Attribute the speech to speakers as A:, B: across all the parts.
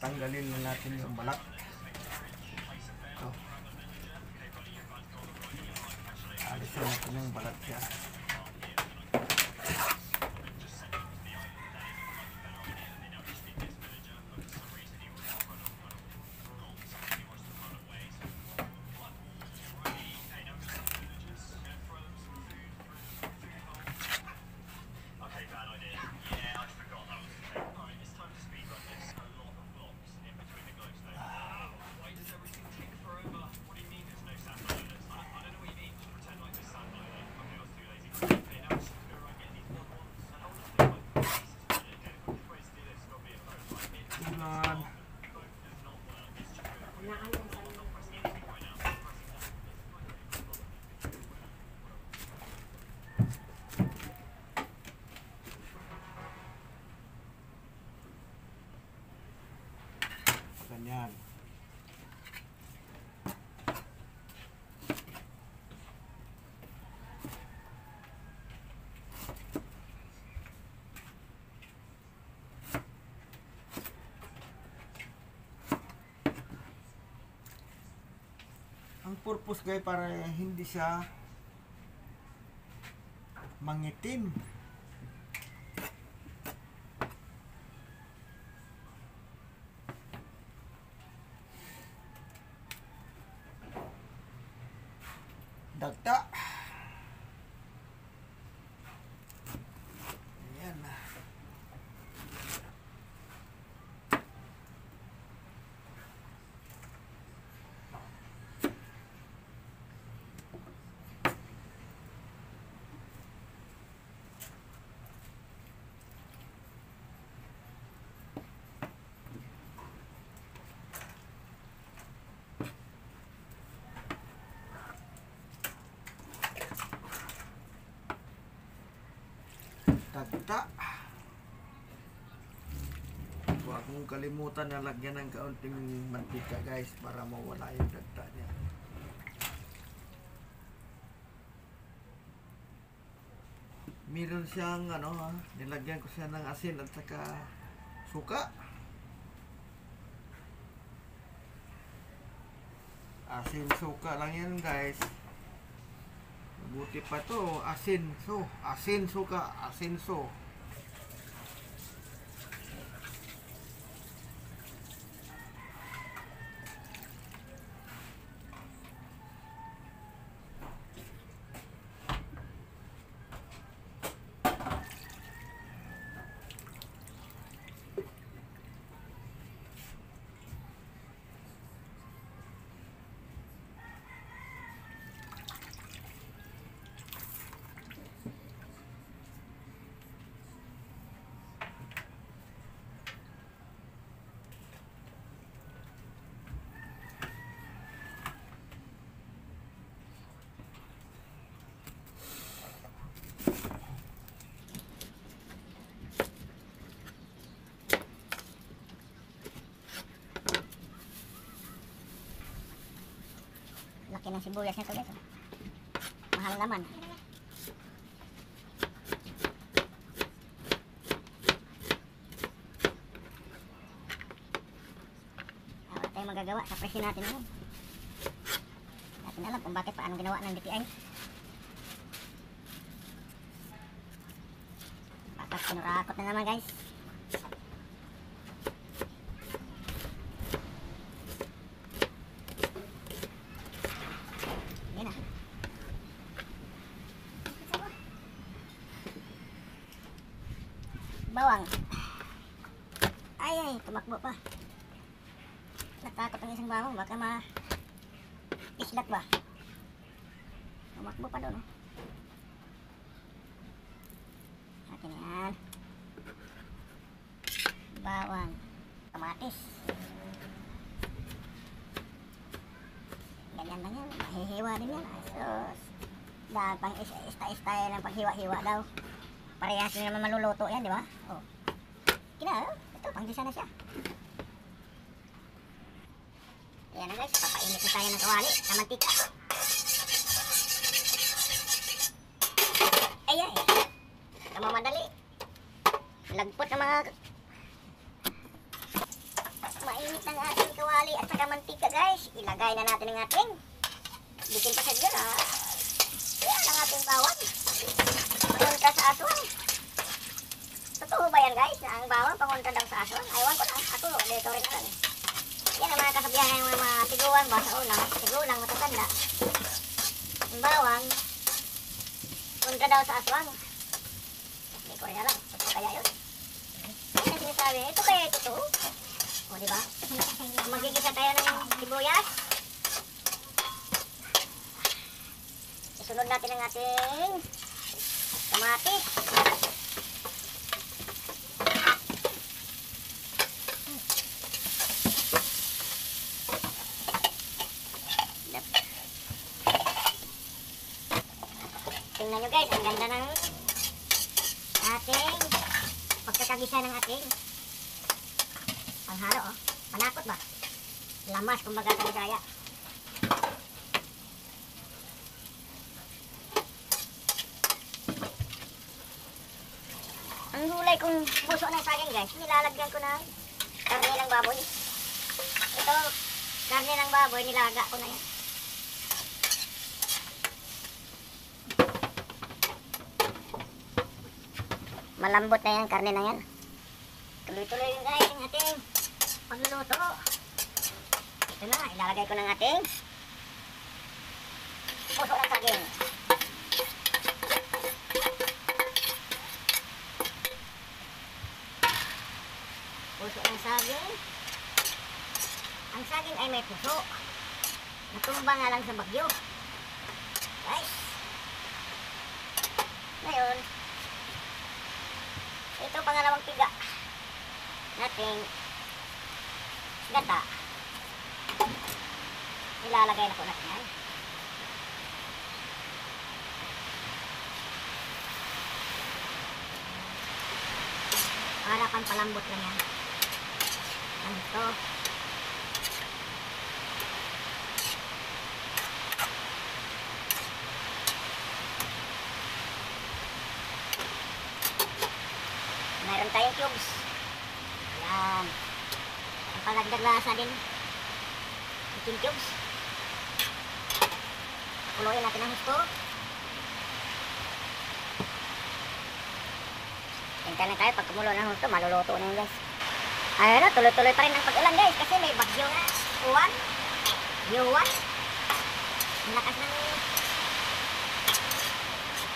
A: Tanggalin na natin yung balat. Ito. Alisin natin yung balat siya. Ganyan. Ang purpose guys para hindi siya mangitim. Dagta. Ayan. Dagta. Huwag mong kalimutan na lagyan ng kaunting mantika guys para mawala yung dagta niya. Meron siyang nilagyan ko siya ng asin at saka suka. Asin suka lang yan guys. Buti pa to, asin suka, asin so.
B: Laki ng sibuyas nito guys. Mahal naman. Wala tayong magagawa sa presyo natin ngayon. Natin alam kung bakit paano ginawa ng DTI. Bakit sinurakot na naman guys. Bawang. Ay, tumakbo pa. Natakot ang isang bawang. Baka isdat ba? Tumakbo pa doon. Akin yan. Bawang. Kamatis. Ganyan lang yan. Mahihiwa din yan. Sos. Dahil pang style ng paghiwa-hiwa daw. Parehas na naman maluluto yan, di ba? Oh. Kina, ito, panggisa na siya. Ayan na guys, papainit na tayo ng kawali na mantika. Ayan, ito mamadali. Lagpot ng mga ilagay na natin ang ating bitin pa sa dyan ha. Yan ang ating bawang. Pangunta sa aswang. Totoo ba yan guys, na ang bawang pangunta daw sa aswang? Aywan ko na, ako dito rin lang. Yan ang mga kasabihan ng mga tiguan ba sa una. Tigulang matatanda. Ang bawang, punta daw sa aswang. Hindi ko rin alam, totoo kaya yun? Yan ang sinasabi, ito kaya totoo? O diba? Magigisa tayo ng sibuyas. Isunod natin ang ating kamatis. Tingnan nyo guys, ang ganda ng ating pagkakagisa ng ating panghalo oh. Panakot ba? Lamas kumbaga sa Bisaya. Ang gulay kong puso ng saging guys, nilalagyan ko ng karne ng baboy. Ito, karne ng baboy, nilaga ko na yan. Malambot na yan, karne na yan. Tuloy-tuloy yung guys ang ating pagluluto. Ito na, ilalagay ko ng ating puso ng saging. Puso ng saging. Ang saging ay may puso. Natumba nga lang sa bagyo. Guys. Ngayon, ito pangalawang piga nating gata. Ilalagay na po natin yan. Para pampalambot lang yan. Ito. Mayroon tayong cubes. Yan. Ang palagdag lasa din. Chicken cubes. Kuluin natin ang gusto. Hintay lang tayo. Pag kumulo ng gusto, maluluto na yun guys. Ayun na, tuloy-tuloy pa rin ang pag-ulan guys. Kasi may bagyo na. Uwan. Yuwan. Ang lakas ng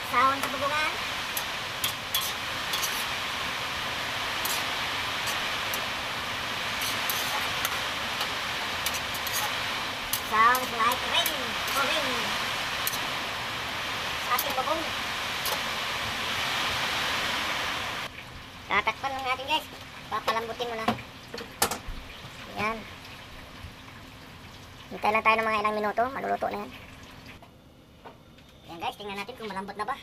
B: sahon sa bubungan. Sounds like rain. Rain. Sa ating bubong. Tatakpan lang natin guys. Papalambutin mo na. Yan. Hintay lang tayo ng mga ilang minuto. Maluluto na yan. Yan guys, tingnan natin kung malambot na ba.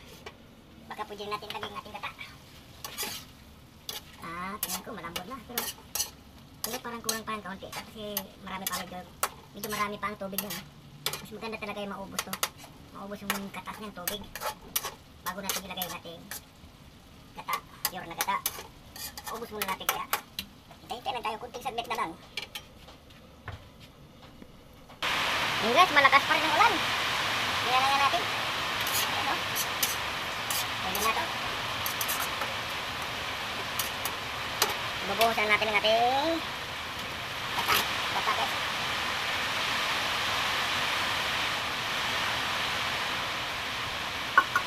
B: Baka pwede natin laging ating gata. Tingnan ko malambot na. Pero parang kulang pa yung kaunti. Kasi marami pa medyo marami pa ang tubig yan. Mas maganda talaga yung maubos to. Maubos yung katas niyang tubig. Bago natin ilagay natin gata. Pure na gata. Ubos muna natin kaya. Hintay lang tayo. Kunting saglit na lang. Yung guys, malakas pa rin ang ulan. Nilalagyan natin. Ayan o. Pwede na to. Bubuhusan natin ang ating gata. Gata guys.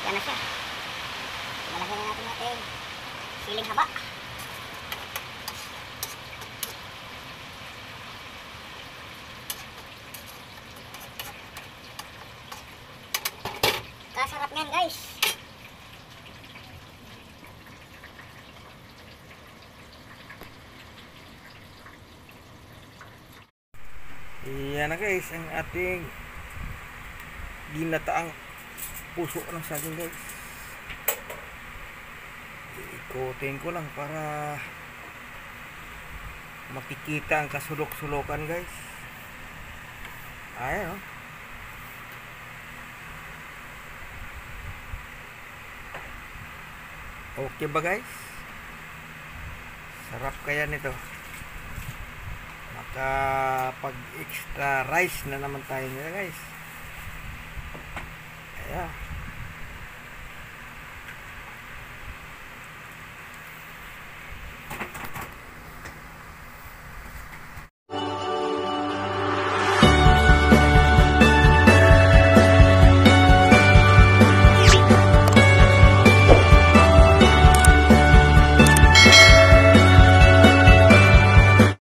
B: Yan na siya. Malagyan na natin natin siling haba. Kasarap nyan guys.
A: Yan na guys, ang ating ginataang puso ng saging guys. Ikotin ko lang para makikita ang kasulok-sulokan guys. Ayan o. Okay ba guys? Sarap kaya nito. Nakapag extra rice na naman tayo nila guys. Ayan.